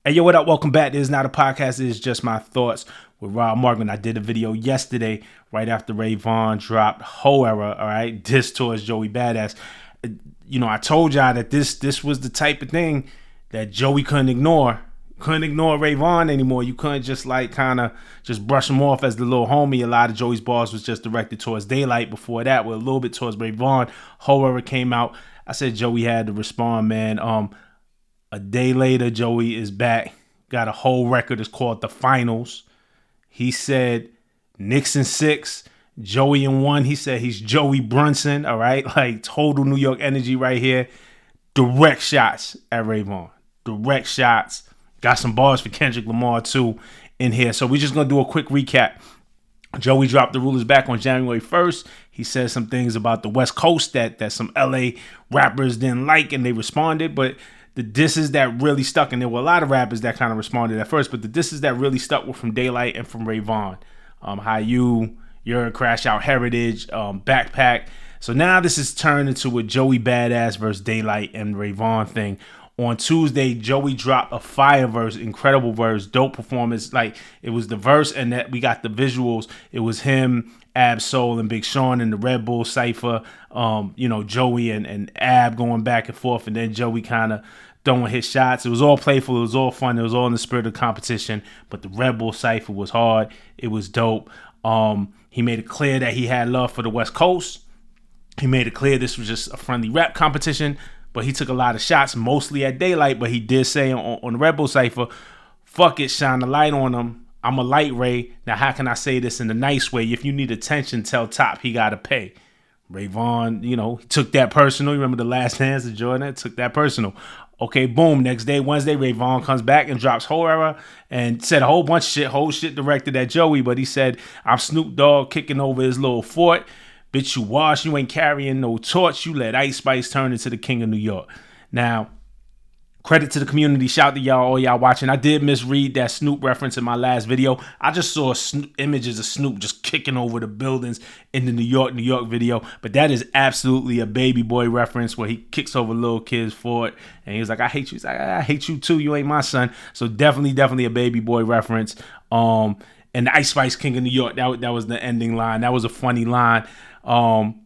Hey, yo, what up? Welcome back. This is not a podcast. It is just my thoughts with Markman. I did a video yesterday right after Ray Vaughn dropped Hoe Era, all right? Diss towards Joey Badass. I told y'all that this was the type of thing that Joey couldn't ignore. Couldn't ignore Ray Vaughn anymore. You couldn't just kind of just brush him off as the little homie. A lot of Joey's bars was just directed towards Daylight. Before that, with a little bit towards Ray Vaughn. Hoe Era came out. I said Joey had to respond, man. A day later, Joey is back. Got a whole record. It's called The Finals. He said Knicks in 6, Joey in 1. He said he's Joey Brunson. All right, like total New York energy right here. Direct shots at Ray Vaughn. Direct shots. Got some bars for Kendrick Lamar too in here. So we're just gonna do a quick recap. Joey dropped the rulers back on January 1st. He said some things about the West Coast that some LA rappers didn't like, and they responded, but the disses that really stuck, and there were a lot of rappers that kind of responded at first, but the disses that really stuck were from Daylight and from Ray Vaughn. How your Crash Out Heritage, Backpack. So now this is turned into a Joey Badass versus Daylight and Ray Vaughn thing. On Tuesday, Joey dropped a fire verse, incredible verse, dope performance. Like, it was the verse and that we got the visuals. It was him, Ab Soul, and Big Sean in the Red Bull cypher. Joey and Ab going back and forth, and then Joey kind of throwing his shots. It was all playful. It was all fun. It was all in the spirit of competition. But the Red Bull cypher was hard. It was dope. He made it clear that he had love for the West Coast. He made it clear this was just a friendly rap competition. But he took a lot of shots, mostly at Daylight. But he did say on the Red Bull cypher, fuck it, shine the light on him. I'm a light Ray. Now, how can I say this in a nice way? If you need attention, tell Top he got to pay. Ray Vaughn, he took that personal. You remember the last dance of Jordan? Took that personal. Okay, boom. Next day, Wednesday, Ray Vaughn comes back and drops Hoe Era and said a whole bunch of shit, whole shit directed at Joey. But he said, I'm Snoop Dogg kicking over his little fort. Bitch, you wash, you ain't carrying no torch. You let Ice Spice turn into the king of New York. Now, credit to the community. Shout to y'all, all y'all watching. I did misread that Snoop reference in my last video. I just saw images of Snoop just kicking over the buildings in the New York video. But that is absolutely a Baby Boy reference where he kicks over little kids for it. And he was like, I hate you. He's like, I hate you too. You ain't my son. So definitely a Baby Boy reference. And the Ice Spice King of New York, that was the ending line. That was a funny line.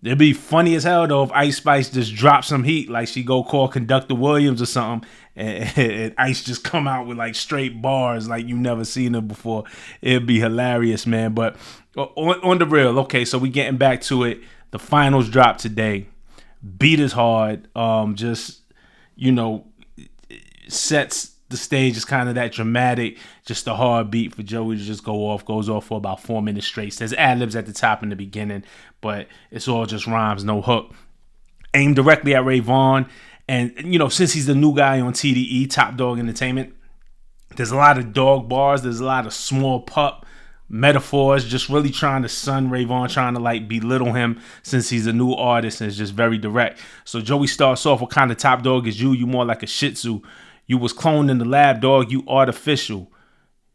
It'd be funny as hell though if Ice Spice just dropped some heat, like she go call Conductor Williams or something, and Ice just come out with like straight bars like you never seen her before. It'd be hilarious, man. But on the real, okay, so we getting back to it. The finals dropped today. Beat is hard. Sets the stage is kind of that dramatic, just a hard beat for Joey to just goes off for about 4 minutes straight. There's ad-libs at the top in the beginning, but it's all just rhymes, no hook. Aimed directly at Ray Vaughn. And, since he's the new guy on TDE, Top Dog Entertainment, there's a lot of dog bars. There's a lot of small pup metaphors, just really trying to sun Ray Vaughn, trying to belittle him since he's a new artist and is just very direct. So Joey starts off, what kind of top dog is you? You more like a Shih Tzu. You was cloned in the lab, dog. You artificial.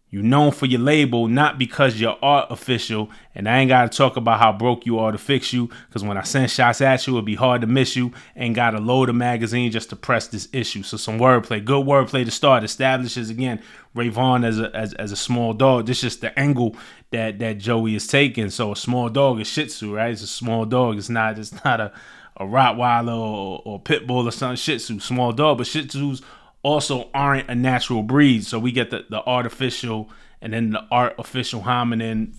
You known for your label, not because you're artificial. And I ain't got to talk about how broke you are to fix you, because when I send shots at you, it'd be hard to miss you. Ain't got to load a magazine just to press this issue. So some wordplay, good wordplay to start. Establishes, again, Ray Vaughn as a small dog. This is just the angle that Joey is taking. So a small dog is Shih Tzu, right? It's a small dog. It's not a Rottweiler or Pit Bull or something. Shih Tzu, small dog. But Shih Tzus also aren't a natural breed, so we get the artificial and then the artificial hominin.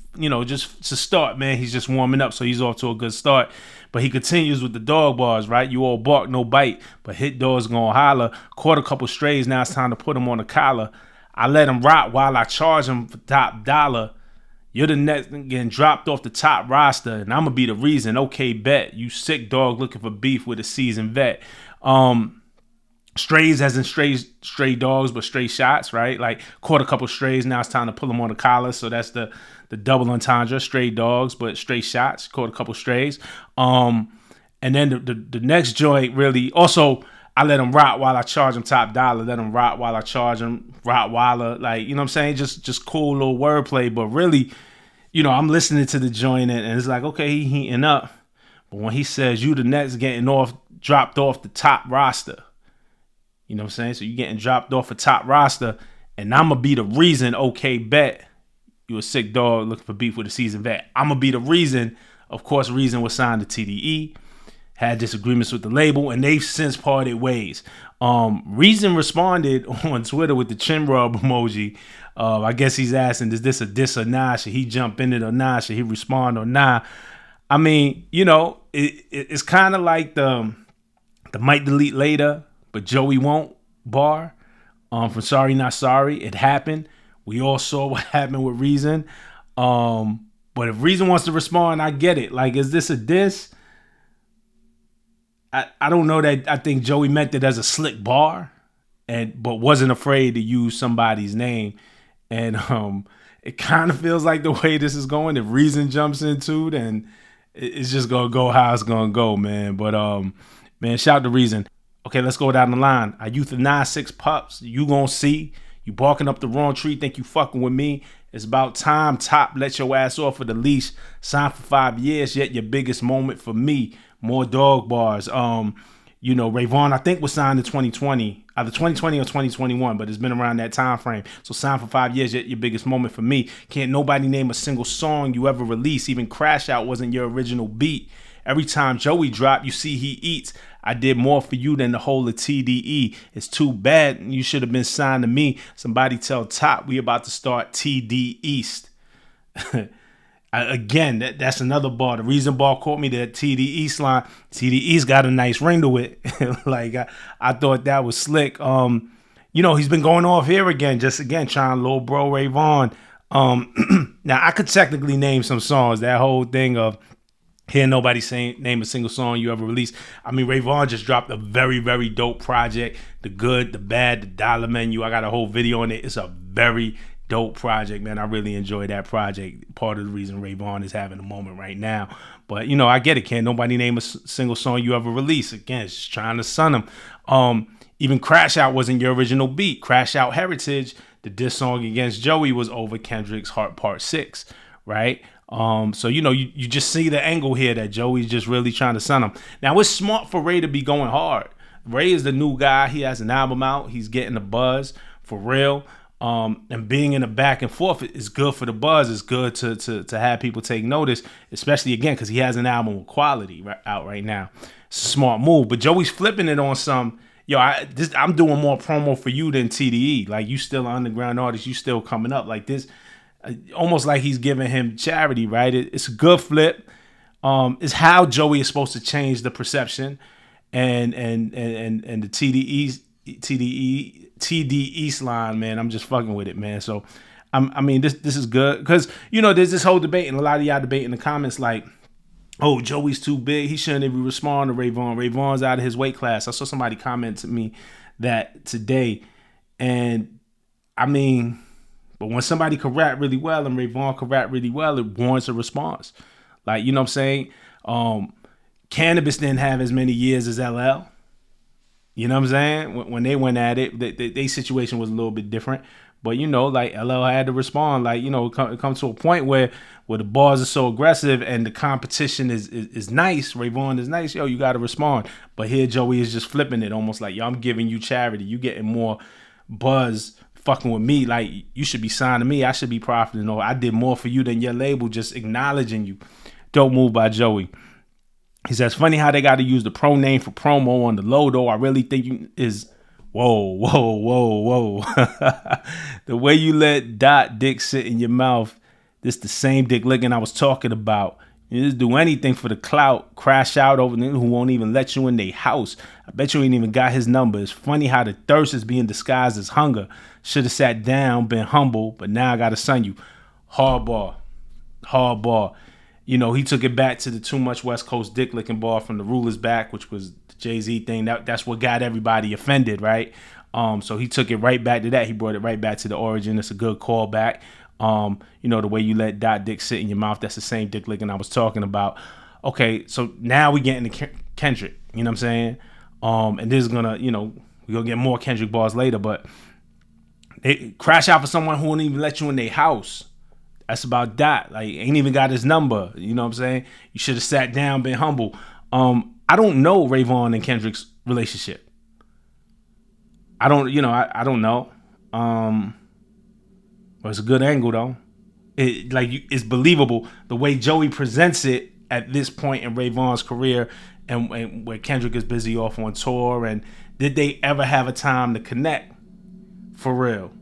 Just to start, man, he's just warming up, so he's off to a good start. But he continues with the dog bars, right? You all bark, no bite, but hit dogs gonna holler. Caught a couple strays, now it's time to put him on the collar. I let him rot while I charge him for top dollar. You're the next getting dropped off the top roster, and I'ma be the reason. Okay, bet. You sick dog looking for beef with a seasoned vet. Strays as in stray dogs, but stray shots, right? Like, caught a couple strays, now it's time to pull them on the collar. So that's the double entendre, stray dogs, but stray shots. Caught a couple strays. And then the next joint really, also, I let him rot while I charge him top dollar. Let him rot while I charge him Rottweiler. Like, you know what I'm saying? Just cool little wordplay. But really, I'm listening to the joint and it's like, okay, he heating up. But when he says, you the next getting dropped off the top roster. You know what I'm saying? So you're getting dropped off a top roster. And I'ma be the reason, okay, bet. You a sick dog looking for beef with a seasoned vet. I'ma be the reason. Of course, Reason was signed to TDE, had disagreements with the label, and they've since parted ways. Reason responded on Twitter with the chin rub emoji. I guess he's asking, is this a diss or nah? Should he jump in it or nah? Should he respond or nah? I mean, it's kind of like the might delete later, but Joey won't bar from Sorry Not Sorry. It happened. We all saw what happened with Reason. But if Reason wants to respond, I get it. Like, is this a diss? I don't know that I think Joey meant it as a slick bar, but wasn't afraid to use somebody's name. And it kind of feels like the way this is going, if Reason jumps into, then it's just gonna go how it's gonna go, man. But man, shout to Reason. Okay, let's go down the line. I euthanize 6 pups. You gonna see. You barking up the wrong tree, think you fucking with me. It's about time. Top, let your ass off of the leash. Signed for 5 years, yet your biggest moment for me. More dog bars. Ray Vaughn, I think, was signed in 2020, either 2020 or 2021, but it's been around that time frame. So signed for 5 years, yet your biggest moment for me. Can't nobody name a single song you ever released. Even Crash Out wasn't your original beat. Every time Joey dropped, you see he eats. I did more for you than the whole of TDE. It's too bad you should have been signed to me. Somebody tell Top we about to start TD East. Again, that's another bar. The Reason bar caught me, that TD East line. TD East got a nice ring to it. Like, I thought that was slick. He's been going off here again, trying to little bro Ray Vaughn. Now, I could technically name some songs. That whole thing of hearing nobody name a single song you ever released. I mean, Ray Vaughn just dropped a very, very dope project. The Good, the Bad, the Dollar Menu. I got a whole video on it. It's a very dope project, man. I really enjoyed that project. Part of the reason Ray Vaughn is having a moment right now. But, I get it. Can't nobody name a single song you ever released. Again, it's just trying to sun him. Even Crash Out wasn't your original beat. Crash Out Heritage, the diss song against Joey, was over Kendrick's Heart Part 6, right? So, you just see the angle here that Joey's just really trying to sun him. Now, it's smart for Ray to be going hard. Ray is the new guy. He has an album out. He's getting the buzz for real. And being in the back and forth is good for the buzz. It's good to have people take notice, especially again because he has an album with quality out right now. It's a smart move. But Joey's flipping it on some. I'm doing more promo for you than TDE. Like, you still an underground artist. You still coming up like this. Almost like he's giving him charity, right? It's a good flip. It's how Joey is supposed to change the perception, and the TD East line, man. I'm just fucking with it, man. So, this is good because there's this whole debate, and a lot of y'all debate in the comments like, oh, Joey's too big. He shouldn't even respond to Ray Vaughn. Ray Vaughn's out of his weight class. I saw somebody comment to me that today, and but when somebody can rap really well and Ray Vaughn can rap really well, it warrants a response. Like, you know what I'm saying? Cannabis didn't have as many years as LL. You know what I'm saying? When they went at it, their situation was a little bit different. But, like LL had to respond. Like, it comes to a point where the bars are so aggressive and the competition is nice. Ray Vaughn is nice. Yo, you got to respond. But here Joey is just flipping it almost like, yo, I'm giving you charity. You getting more buzz fucking with me. Like, you should be signed to me. I should be profiting. Or I did more for you than your label, just acknowledging you. Dope move by Joey. He says, funny how they got to use the pro name for promo on the low, though. I really think you is... Whoa. The way you let Dot dick sit in your mouth, this the same dick licking I was talking about. You just do anything for the clout. Crash out over them who won't even let you in their house. I bet you ain't even got his number. It's funny how the thirst is being disguised as hunger. Should have sat down, been humble, but now I got to son you. Hardball. He took it back to the too much West Coast dick licking bar from the Ruler's Back, which was the Jay-Z thing. That's what got everybody offended, right? So he took it right back to that. He brought it right back to the origin. It's a good callback. The way you let Dot dick sit in your mouth, that's the same dick licking I was talking about. Okay, so now we get into Kendrick, you know what I'm saying? And this is gonna, we're gonna get more Kendrick bars later, but they crash out for someone who won't even let you in their house. That's about Dot. Like, ain't even got his number. You know what I'm saying? You should have sat down, been humble. I don't know Ray Vaughn and Kendrick's relationship. I don't know. Well, it's a good angle though. It's believable the way Joey presents it at this point in Ray Vaughn's career, and where Kendrick is busy off on tour. And did they ever have a time to connect for real?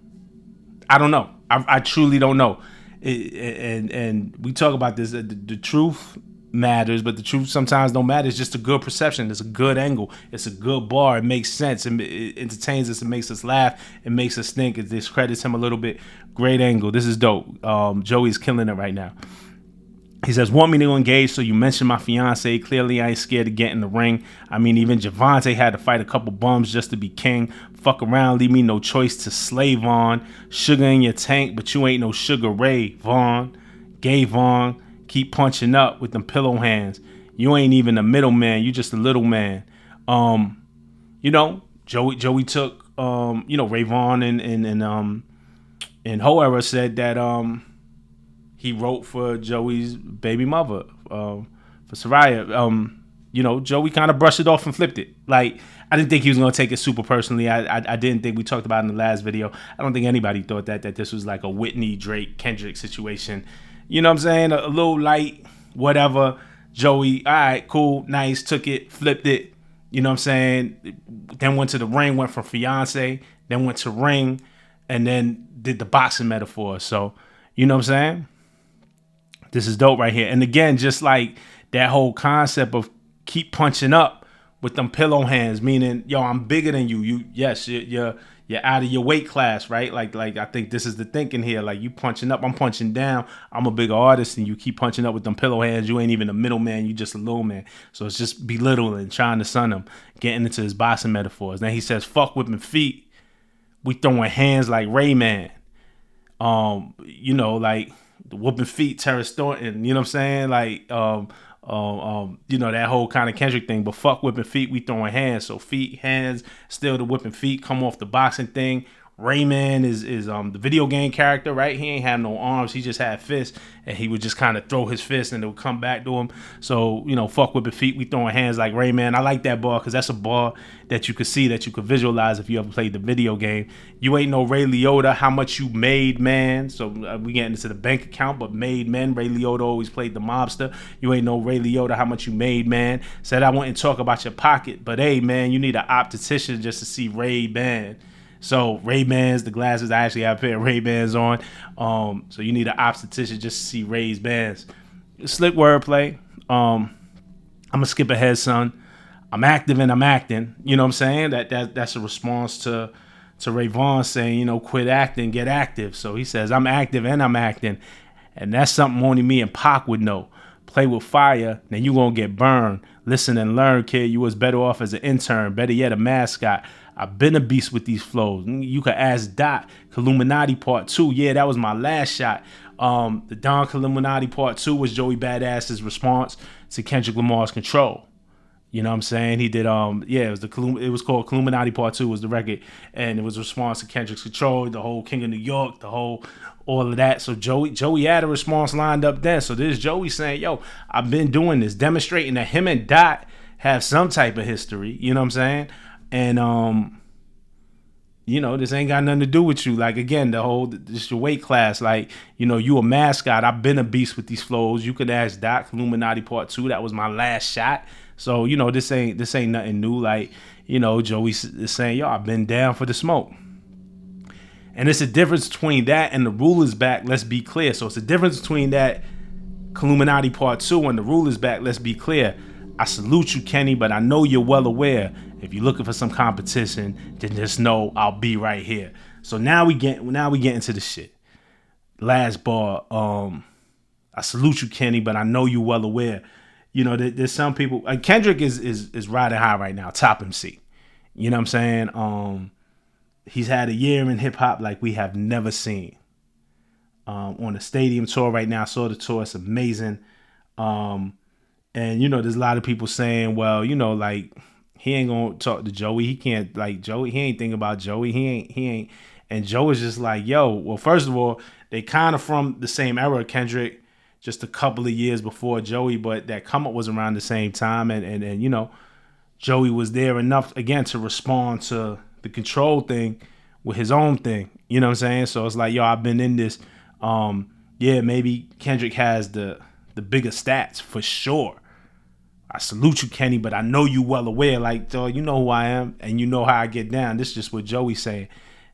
I don't know. I truly don't know. And we talk about this. The truth matters, but the truth sometimes don't matter. It's just a good perception. It's a good angle. It's a good bar. It makes sense. It entertains us. It makes us laugh. It makes us think. It discredits him a little bit. Great angle. This is dope. Joey's killing it right now. He says, want me to engage, so you mentioned my fiance. Clearly, I ain't scared to get in the ring. I mean, even Javante had to fight a couple bums just to be king. Fuck around, leave me no choice to slave on. Sugar in your tank, but you ain't no Sugar Ray Vaughn. Gay Vaughn, keep punching up with them pillow hands. You ain't even a middleman, you just a little man. Joey took, Ray Vaughn and Hoe Era said that he wrote for Joey's baby mother, for Soraya. Joey kind of brushed it off and flipped it. Like, I didn't think he was going to take it super personally. I didn't think, we talked about it in the last video, I don't think anybody thought that this was like a Whitney, Drake, Kendrick situation. You know what I'm saying? A little light, whatever. Joey, all right, cool, nice, took it, flipped it. You know what I'm saying? Then went to the ring, went from fiance, then went to ring, and then did the boxing metaphor. So, you know what I'm saying? This is dope right here. And again, just like that whole concept of keep punching up with them pillow hands, meaning, yo, I'm bigger than you. You're out of your weight class, right? Like I think this is the thinking here. Like, you punching up, I'm punching down. I'm a bigger artist, and you keep punching up with them pillow hands. You ain't even a middleman. You just a little man. So it's just belittling, trying to sun him, getting into his boxing metaphors. Then he says, fuck whipping feet. We throwing hands like Rayman. Like the whooping feet, Terrence Thornton, you know what I'm saying? Like, that whole kind of Kendrick thing. But fuck whipping feet, we throwing hands. So feet, hands, still the whipping feet, come off the boxing thing. Rayman is the video game character, right? He ain't have no arms. He just had fists, and he would just kind of throw his fist, and it would come back to him. So, fuck whipping feet, we throwing hands like Rayman. I like that bar because that's a bar that you could see, that you could visualize if you ever played the video game. You ain't no Ray Liotta, how much you made, man. So we getting into the bank account, but made men. Ray Liotta always played the mobster. You ain't no Ray Liotta, how much you made, man. Said I wouldn't talk about your pocket, but hey, man, you need an optician just to see Ray-Ban. So Ray-Bans, the glasses, I actually have a pair of Ray-Bans on. So you need an obstetrician just to see Ray's bands. Slick wordplay. I'm gonna skip ahead, son. I'm active and I'm acting. You know what I'm saying? That's a response to Ray Vaughn saying, quit acting, get active. So he says, I'm active and I'm acting. And that's something only me and Pac would know. Play with fire, then you gonna get burned. Listen and learn, kid. You was better off as an intern. Better yet, a mascot. I've been a beast with these flows. You could ask Dot. Illuminati Part 2. Yeah, that was my last shot. The Don Illuminati Part 2 was Joey Badass's response to Kendrick Lamar's Control. You know what I'm saying? He did, it was called Illuminati Part 2 was the record. And it was a response to Kendrick's Control, the whole King of New York, all of that. So Joey had a response lined up then. So this Joey saying, yo, I've been doing this, demonstrating that him and Dot have some type of history. You know what I'm saying? And, this ain't got nothing to do with you. Like, again, this your weight class. Like, you a mascot. I've been a beast with these flows. You could ask Doc, Illuminati Part 2. That was my last shot. So, this ain't nothing new. Like, Joey is saying, yo, I've been down for the smoke. And it's a difference between that and the Ruler's Back. Let's be clear. So it's a difference between that Illuminati Part 2 and the Ruler's Back. Let's be clear. I salute you, Kenny, but I know you're well aware. If you're looking for some competition, then just know I'll be right here. So now we get into the shit. Last bar. I salute you, Kenny, but I know you well aware. There's some people. Kendrick is riding high right now, top MC. You know what I'm saying? He's had a year in hip hop like we have never seen. On the stadium tour right now, I saw the tour. It's amazing. And there's a lot of people saying, well, like, he ain't gonna talk to Joey. He can't, like, Joey. He ain't thinking about Joey. He ain't. And Joe is just like, yo. Well, first of all, they kind of from the same era. Kendrick, just a couple of years before Joey, but that come up was around the same time. And Joey was there enough again to respond to the Control thing with his own thing. You know what I'm saying? So it's like, yo, I've been in this. Yeah, maybe Kendrick has the bigger stats for sure. I salute you, Kenny, but I know you well aware. Like, so you know who I am, and you know how I get down. This is just what Joey's saying.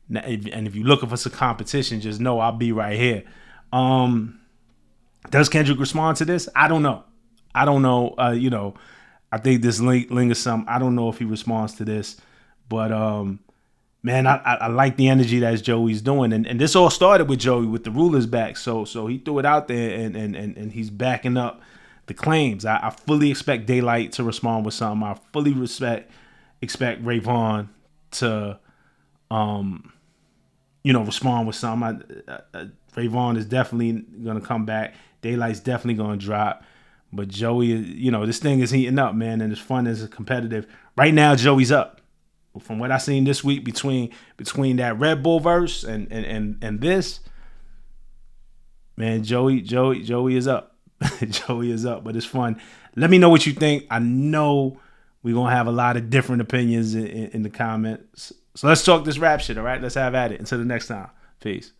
And if you're looking for some competition, just know I'll be right here. Does Kendrick respond to this? I don't know. I think this lingers some. I don't know if he responds to this, but man, I like the energy that Joey's doing, and this all started with Joey with the rulers back. So he threw it out there, and he's backing up the claims. I fully expect Daylight to respond with something. I fully expect Ray Vaughn to respond with something. Ray Vaughn is definitely gonna come back. Daylight's definitely gonna drop. But Joey, this thing is heating up, man, and it's fun, it's competitive. Right now, Joey's up. From what I seen this week between that Red Bull verse and this, man, Joey is up. Joey is up, but it's fun. Let me know what you think. I know we're gonna have a lot of different opinions in the comments. So let's talk this rap shit, all right? Let's have at it. Until the next time. Peace.